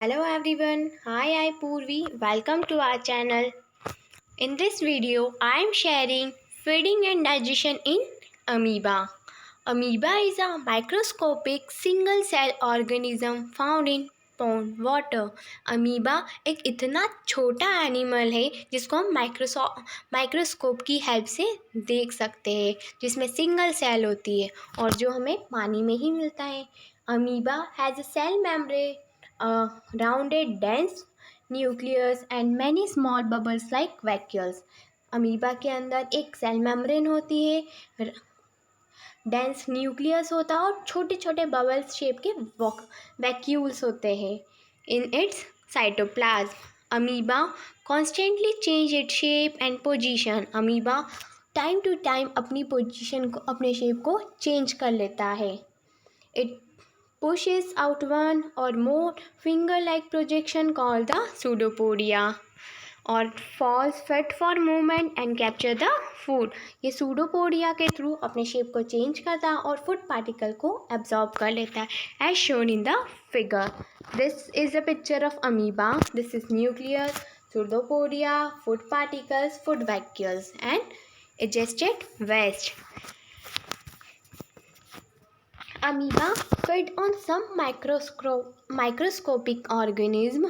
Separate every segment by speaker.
Speaker 1: Hello everyone, hi, I'm Purvi. Welcome to our channel. In this video, I am sharing feeding and digestion in amoeba. Amoeba is a microscopic single cell organism found in pond water. Amoeba एक इतना छोटा animal है जिसको हम microscope की help से देख सकते हैं, जिसमें सिंगल सेल होती है और जो हमें पानी में ही मिलता है. Amoeba has a cell membrane, rounded dense nucleus and many small bubbles like vacuoles. Amoeba के अंदर एक सेल मेम्ब्रेन होती है, डेंस न्यूक्लियस होता है और छोटे छोटे बबल्स शेप के वैक्यूल्स होते हैं in its cytoplasm. Amoeba constantly change its shape and position. Amoeba time to time अपनी पोजीशन को, अपने शेप को चेंज कर लेता है. It pushes out one or more finger-like projection called the pseudopodia और falls fit for movement and capture the food. ये pseudopodia के थ्रू अपने शेप को चेंज करता है और फूड पार्टिकल को एब्जॉर्ब कर लेता है, as shown in the figure. This is a picture of amoeba. This is nucleus, pseudopodia, food particles, food vacuoles and digested waste. Amoeba feed on some microscopic organism.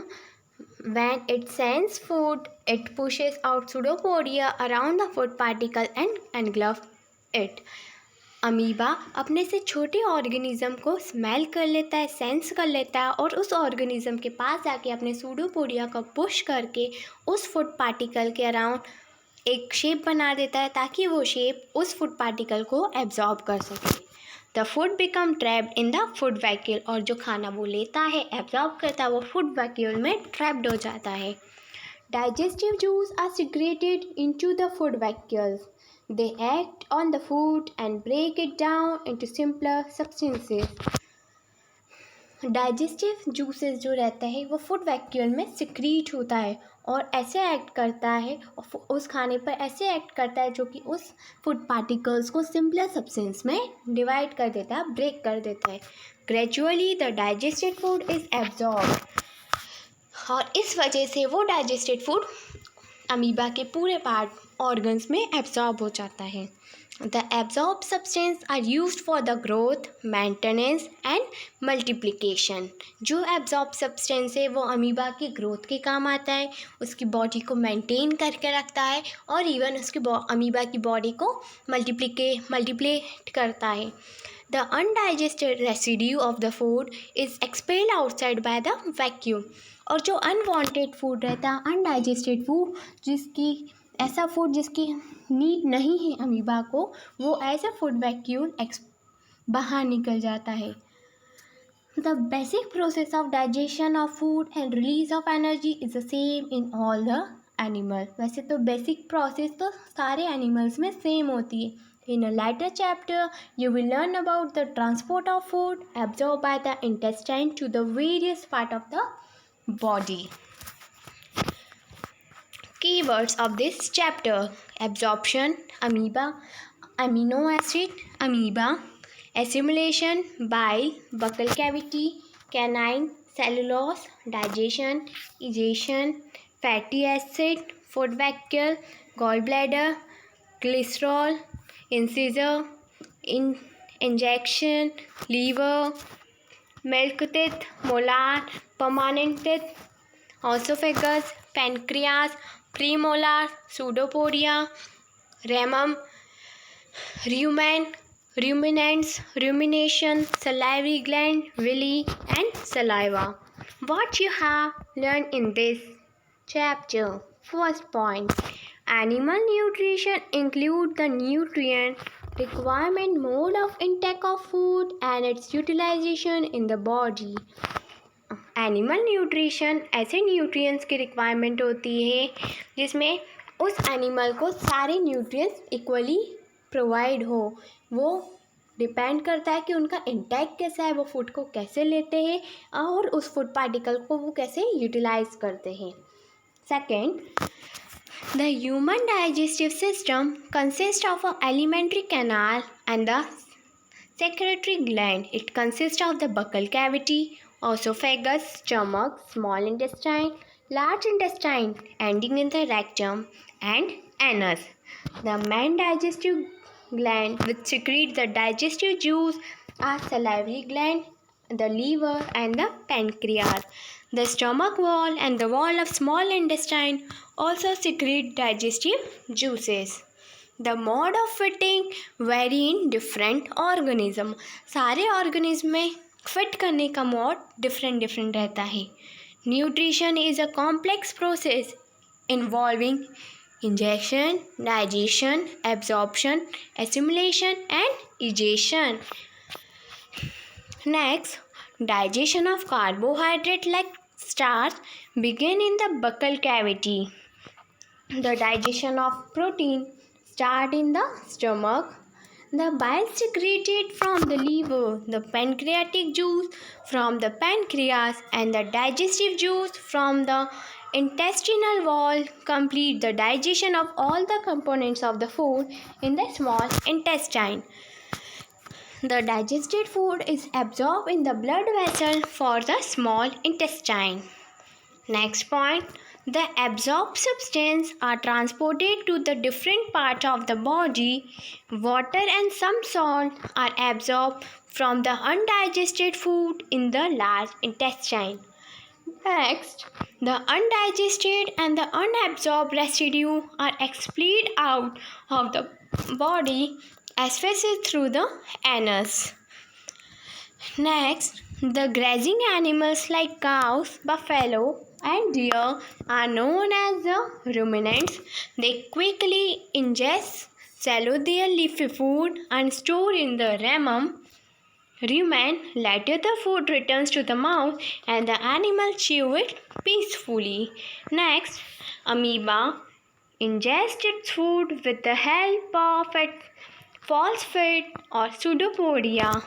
Speaker 1: When it sends food, it pushes out pseudopodia around the food particle and engulf it. Amoeba अपने से छोटे organism को smell कर लेता है, sense कर लेता है और उस ऑर्गेनिज्म के पास जाके अपने सूडोपोडिया को पुश करके उस फूड पार्टिकल के अराउंड एक शेप बना देता है ताकि वो शेप उस फूड पार्टिकल को एब्जॉर्ब कर सके. The food become trapped in the food vacuole और जो खाना वो लेता है, एब्जॉर्ब करता है, वो फूड वैक्यूल में ट्रैप्ड हो जाता है. Digestive juice are secreted into the food vacuoles. They act on the food and break it down into simpler substances. Digestive juices जो रहता है वो फूड वैक्यूल में सिक्रीट होता है और ऐसे एक्ट करता है, उस खाने पर ऐसे एक्ट करता है जो कि उस फूड पार्टिकल्स को सिंपलर सब्सटेंस में डिवाइड कर देता है, ब्रेक कर देता है. Gradually the digested food is absorb और इस वजह से वो डाइजेस्टेड फूड अमीबा के पूरे पार्ट ऑर्गन्स में एब्जॉर्ब हो जाता है. The absorbed substance are used for the growth, maintenance and multiplication. जो absorbed substance है वो अमीबा की ग्रोथ के काम आता है, उसकी बॉडी को मेंटेन करके रखता है और इवन उसकी अमीबा की बॉडी को मल्टीप्लेट करता है. The undigested residue of the food is expelled outside by the vacuum. और जो अनवांटेड फूड रहता है, अनडाइजेस्टेड फूड, ऐसा फूड जिसकी नीड नहीं है अमीबा को, वो एज अ फूड वैक्यूल बाहर निकल जाता है. The basic process of digestion of food and release of energy is the same in all the animal. वैसे तो बेसिक प्रोसेस तो सारे एनिमल्स में सेम होती है. इन अ later chapter you will learn about the transport of food absorbed by the intestine to the various part of the body. Keywords of this chapter: absorption, amoeba, amino acid, amoeba, assimilation, bile, buccal cavity, canine, cellulose, digestion, egestion, fatty acid, food vacuole, gallbladder, glycerol, incisor, injection, liver, milk teeth, molar, permanent teeth, esophagus, pancreas, premolar, pseudopodia, ramum, ruminants, rumination, salivary gland, villi, and saliva. What you have learned in this chapter? First point: animal nutrition include the nutrient requirement, mode of intake of food, and its utilization in the body. Animal nutrition ऐसे nutrients की requirement होती है जिसमें उस animal को सारे nutrients equally provide हो. वो डिपेंड करता है कि उनका इंटेक कैसा है, वो फूड को कैसे लेते हैं और उस फूड पार्टिकल को वो कैसे यूटिलाइज करते हैं. Second, the human digestive system consist of a alimentary canal and the secretory gland. It consists of the buccal cavity esophagus, stomach, small intestine, large intestine, ending in the rectum, and anus. The main digestive gland which secrete the digestive juice are salivary gland, the liver, and the pancreas. The stomach wall and the wall of small intestine also secrete digestive juices. The mode of fitting vary in different organism. सारे organism में fit करने का mode different रहता है. Nutrition is a complex process involving ingestion, digestion, absorption, assimilation, and egestion. Next, digestion of carbohydrate like starch begin in the buccal cavity. The digestion of protein start in the stomach. The bile secreted from the liver, the pancreatic juice from the pancreas, and the digestive juice from the intestinal wall complete the digestion of all the components of the food in the small intestine. The digested food is absorbed in the blood vessel for the small intestine. Next point, the absorbed substance are transported to the different parts of the body. Water and some salt are absorbed from the undigested food in the large intestine. Next, the undigested and the unabsorbed residue are expelled out of the body as passes through the anus. Next, the grazing animals like cows, buffalo, and deer are known as the ruminants. They quickly ingest, swallow their leafy food, and store in the rumen. Later, the food returns to the mouth and the animal chew it peacefully. Next, amoeba ingests its food with the help of its false feet or pseudopodia.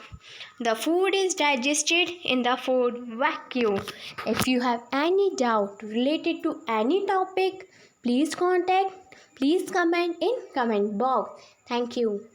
Speaker 1: The food is digested in the food vacuum. If you have any doubt related to any topic, please comment in comment box. Thank you.